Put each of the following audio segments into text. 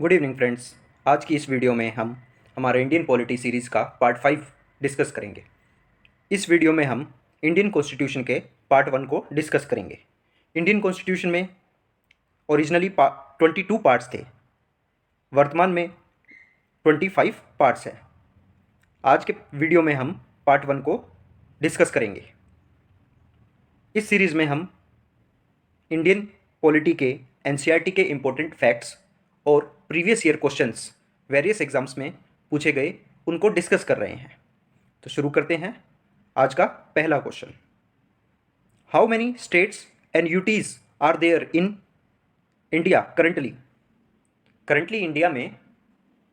Good evening friends. आज की इस वीडियो में हम हमारे इंडियन पॉलिटी सीरीज़ का पार्ट 5 डिस्कस करेंगे। इस वीडियो में हम इंडियन कॉन्स्टिट्यूशन के पार्ट 1 को डिस्कस करेंगे। इंडियन कॉन्स्टिट्यूशन में ओरिजिनली 22 पार्ट्स थे, वर्तमान में 25 पार्ट्स हैं। आज के वीडियो में हम पार्ट 1 को डिस्कस करेंगे। इस सीरीज़ में हम इंडियन पॉलिटी के एनसीईआरटी के इम्पोर्टेंट फैक्ट्स और previous year questions various exams में पूछे गए उनको डिस्कस कर रहे हैं। तो शुरू करते हैं। आज का पहला question, how many states and UTs are there in India currently? Currently India में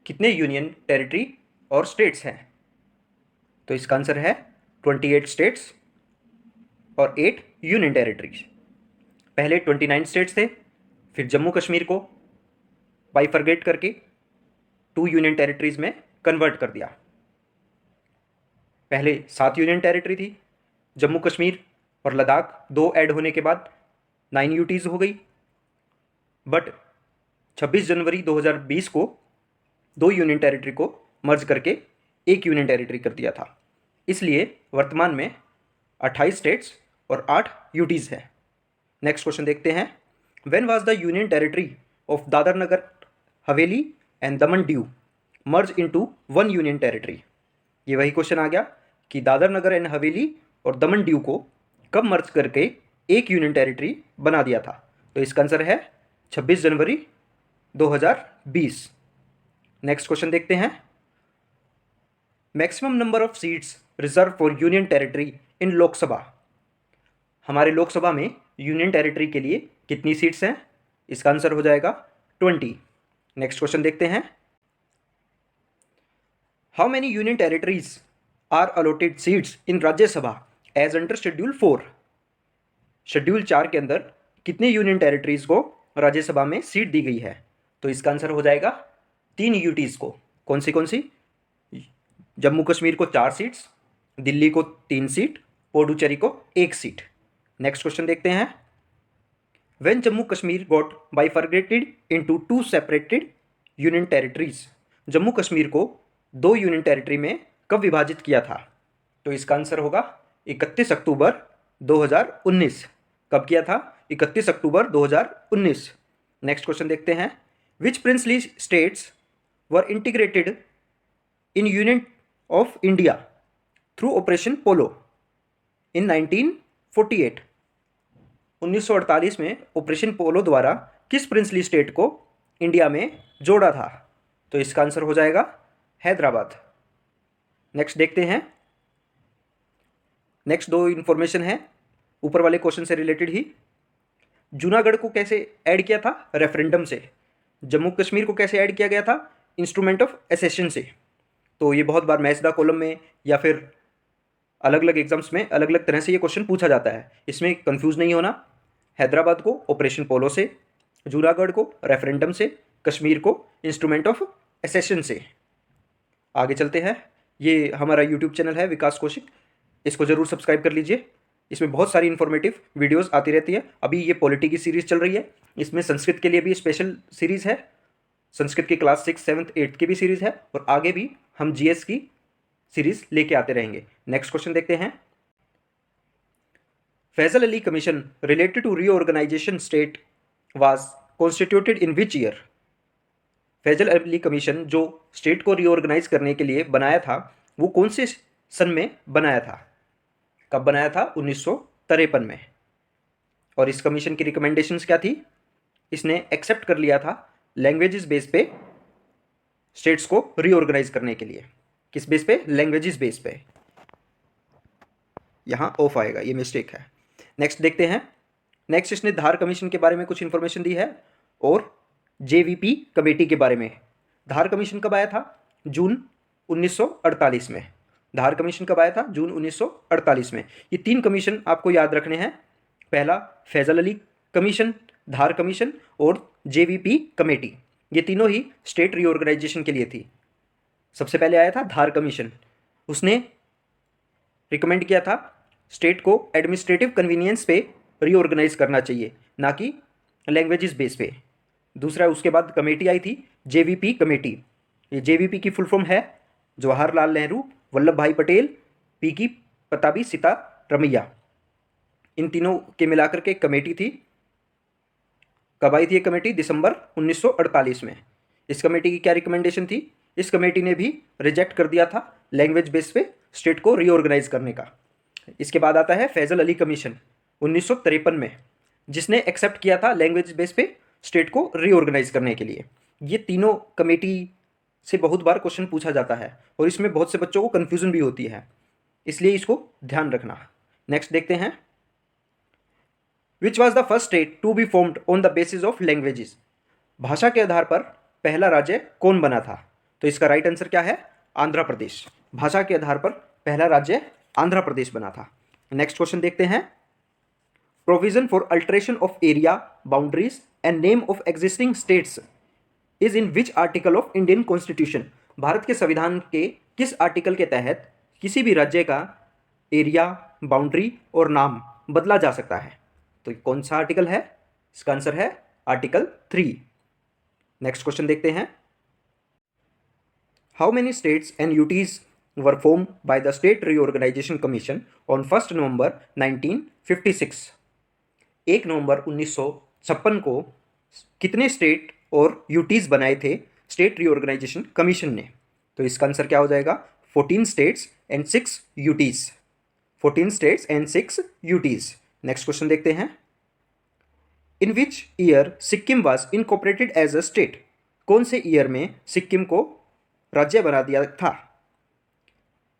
कितने यूनियन टेरिटरी और स्टेट्स हैं? तो इसका आंसर है 28 स्टेट्स और 8 यूनियन टेरिटरीज। पहले 29 स्टेट्स थे, फिर जम्मू कश्मीर को बाइफरगेट करके 2 यूनियन टेरिटरीज में कन्वर्ट कर दिया। पहले 7 यूनियन टेरिटरी थी, जम्मू कश्मीर और लद्दाख 2 ऐड होने के बाद 9 यूटीज हो गई। बट 26 जनवरी 2020 को 2 यूनियन टेरिटरी को मर्ज करके 1 यूनियन टेरिटरी कर दिया था। इसलिए वर्तमान में 28 स्टेट्स और 8 यूटीज है। नेक्स्ट क्वेश्चन देखते हैं, when was the union territory of Dadra Nagar Haveli and Daman Diu merge into 1 union territory? ये वही क्वेश्चन आ गया कि दादर नगर एंड हवेली और दमन दीव को कब मर्ज करके 1 यूनियन टेरिटरी बना दिया था? तो इसका आंसर है 26 जनवरी 2020। नेक्स्ट क्वेश्चन देखते हैं, maximum number of seats reserve for union territory in Lok Sabha. हमारे लोकसभा में यूनियन टेरिटरी के लिए कितनी सीट्स हैं? इसका आंसर हो जाएगा 20। नेक्स्ट क्वेश्चन देखते हैं, how many union territories are allotted seats in Rajya Sabha as under schedule 4? Schedule 4 के अंदर कितने यूनियन टेरिटरीज को राज्यसभा में सीट दी गई है? तो इसका आंसर हो जाएगा 3 यूटीज को। कौन सी? जम्मू कश्मीर को 4 सीट्स, दिल्ली को 3 सीट, पुडुचेरी को 1 सीट। नेक्स्ट क्वेश्चन देखते हैं, when Jammu Kashmir got bifurcated into 2 separated union territories, Jammu Kashmir को 2 यूनियन टेरिटरी में कब विभाजित किया था? तो इसका आंसर होगा 31 अक्टूबर 2019। कब किया था? 31 अक्टूबर 2019। नेक्स्ट क्वेश्चन देखते हैं, which princely states were integrated in union of India through operation polo in 1948? 1948 में ऑपरेशन पोलो द्वारा किस प्रिंसली स्टेट को इंडिया में जोड़ा था? तो इसका आंसर हो जाएगा हैदराबाद। नेक्स्ट देखते हैं, नेक्स्ट 2 इंफॉर्मेशन है ऊपर वाले क्वेश्चन से रिलेटेड ही। जूनागढ़ को कैसे ऐड किया था? रेफरेंडम से। जम्मू कश्मीर को कैसे ऐड किया गया था? इंस्ट्रूमेंट ऑफ एसेशन से। तो ये बहुत बार मैच द कॉलम में या फिर अलग अलग एग्जाम्स में अलग अलग तरह से ये क्वेश्चन पूछा जाता है, इसमें कंफ्यूज नहीं होना। हैदराबाद को ऑपरेशन पोलो से, जूनागढ़ को रेफरेंडम से, कश्मीर को इंस्ट्रूमेंट ऑफ एसेशन से। आगे चलते हैं, ये हमारा यूट्यूब चैनल है विकास कौशिक, इसको ज़रूर सब्सक्राइब कर लीजिए। इसमें बहुत सारी इन्फॉर्मेटिव वीडियोस आती रहती है। अभी ये पॉलिटी की सीरीज़ चल रही है, इसमें संस्कृत के लिए भी स्पेशल सीरीज़ है, संस्कृत की क्लास 6, 7, 8 की भी सीरीज़ है, और आगे भी हम जीएस की सीरीज़ लेके आते रहेंगे। नेक्स्ट क्वेश्चन देखते हैं, Fazal Ali commission related to reorganisation state was constituted in which year? Fazal Ali commission जो स्टेट को रीऑर्गेनाइज करने के लिए बनाया था, वो कौन से सन में बनाया था? कब बनाया था? 1953 में। और इस कमीशन की रिकमेंडेशंस क्या थी? इसने एक्सेप्ट कर लिया था लैंग्वेजेस बेस पे स्टेट्स को रीऑर्गेनाइज करने के लिए। किस बेस पे? लैंग्वेजेस बेस पे। यहाँ ऑफ आएगा, ये मिस्टेक है। नेक्स्ट देखते हैं, नेक्स्ट इसने धार कमीशन के बारे में कुछ इन्फॉर्मेशन दी है और जेवीपी कमेटी के बारे में। धार कमीशन कब आया था? जून 1948 में। धार कमीशन कब आया था? जून 1948 में। ये 3 कमीशन आपको याद रखने हैं, पहला फैजल अली कमीशन, धार कमीशन और जेवीपी कमेटी। ये तीनों ही स्टेट रीऑर्गेनाइजेशन के लिए थी। सबसे पहले आया था धार कमीशन, उसने रिकमेंड किया था स्टेट को एडमिनिस्ट्रेटिव कन्वीनियंस पे रीऑर्गेनाइज करना चाहिए, ना कि लैंग्वेजेस बेस पे। दूसरा उसके बाद कमेटी आई थी जेवीपी कमेटी। ये जेवीपी की फुल फॉर्म है जवाहरलाल नेहरू वल्लभ भाई पटेल पी की पताबी सीता रमैया। इन तीनों के मिलाकर के एक कमेटी थी। कब आई थी ये कमेटी? दिसंबर 1948 में। इस कमेटी की क्या रिकमेंडेशन थी? इस कमेटी ने भी रिजेक्ट कर दिया था लैंग्वेज बेस पे स्टेट को रीऑर्गेनाइज करने का। इसके बाद आता है फैजल अली कमीशन 1953 में, जिसने एक्सेप्ट किया था लैंग्वेज बेस पे स्टेट को रीऑर्गेनाइज करने के लिए। ये तीनों कमेटी से बहुत बार क्वेश्चन पूछा जाता है और इसमें बहुत से बच्चों को कन्फ्यूजन भी होती है, इसलिए इसको ध्यान रखना। नेक्स्ट देखते हैं, which was the first state to be formed on the basis of languages? भाषा के आधार पर पहला राज्य कौन बना था? तो इसका राइट आंसर क्या है? आंध्र प्रदेश। भाषा के आधार पर पहला राज्य आंध्र प्रदेश बना था। नेक्स्ट क्वेश्चन देखते हैं, provision for alteration of area boundaries and name of existing states is in which article of Indian constitution? Bharat के संविधान के किस आर्टिकल के तहत किसी भी राज्य का एरिया, बाउंड्री और नाम बदला जा सकता है? तो कौन सा आर्टिकल है? इसका आंसर है आर्टिकल 3। नेक्स्ट क्वेश्चन देखते हैं, how many states and UTs were formed by the state reorganisation commission on 1 नवंबर 1956? 1 नवंबर 1956 को कितने स्टेट और यूटीज बनाए थे स्टेट रीऑर्गेनाइजेशन कमीशन ने? तो इसका आंसर क्या हो जाएगा? 14 states and 6 UTs. 14 states and 6 UTs. Next question देखते हैं, in which year Sikkim was incorporated as a state? कौन से ईयर में सिक्किम को राज्य बना दिया था?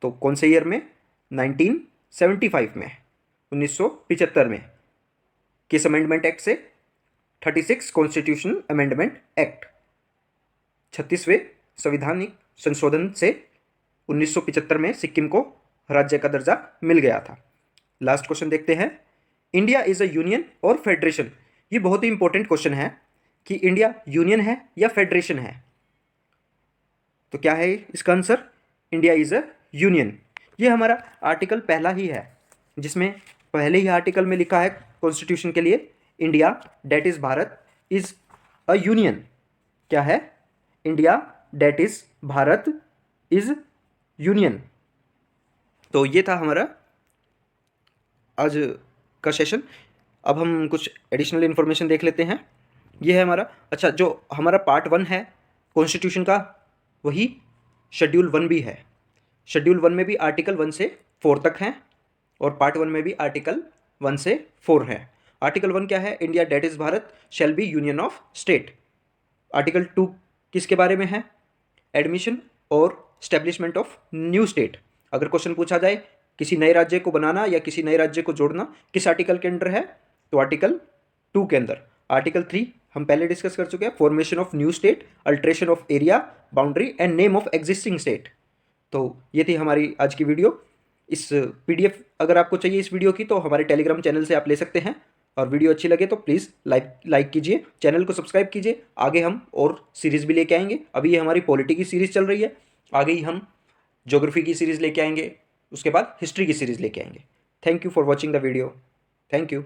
तो कौन से ईयर में? 1975 में, 1975 में। किस अमेंडमेंट एक्ट से? 36 कॉन्स्टिट्यूशन अमेंडमेंट एक्ट, 36वें संवैधानिक संशोधन से 1975 में सिक्किम को राज्य का दर्जा मिल गया था। लास्ट क्वेश्चन देखते हैं, इंडिया इज अ यूनियन और फेडरेशन? ये बहुत ही इंपॉर्टेंट क्वेश्चन है कि इंडिया यूनियन है या फेडरेशन है। तो क्या है इसका answer? India is a union. ये हमारा आर्टिकल पहला ही है, जिसमें पहले ही आर्टिकल में लिखा है कॉन्स्टिट्यूशन के लिए, India that is Bharat is a union. क्या है? India that is Bharat is union. तो ये था हमारा आज का सेशन। अब हम कुछ एडिशनल इन्फॉर्मेशन देख लेते हैं। ये है हमारा, अच्छा, जो हमारा पार्ट 1 है कॉन्स्टिट्यूशन का, वही शेड्यूल 1 भी है। शेड्यूल 1 में भी आर्टिकल 1 से 4 तक हैं और पार्ट 1 में भी आर्टिकल 1 से 4 है। आर्टिकल 1 क्या है? India that is Bharat shall be union of state. Article 2 किसके बारे में है? एडमिशन और स्टैब्लिशमेंट ऑफ न्यू स्टेट। अगर क्वेश्चन पूछा जाए किसी नए राज्य को बनाना या किसी नए राज्य को जोड़ना किस आर्टिकल के अंडर है, तो आर्टिकल 2 के अंदर। आर्टिकल 3 हम पहले डिस्कस कर चुके हैं, formation of new state, alteration of area, boundary and name of existing state. तो ये थी हमारी आज की वीडियो। इस PDF अगर आपको चाहिए इस वीडियो की, तो हमारे टेलीग्राम चैनल से आप ले सकते हैं। और वीडियो अच्छी लगे तो प्लीज़ लाइक कीजिए, चैनल को सब्सक्राइब कीजिए। आगे हम और सीरीज़ भी लेके आएंगे। अभी ये हमारी पॉलिटी की सीरीज़ चल रही है, आगे ही हम ज्योग्राफी की सीरीज़ लेके आएंगे, उसके बाद हिस्ट्री की सीरीज़ लेके आएंगे। Thank you for watching the video. Thank you.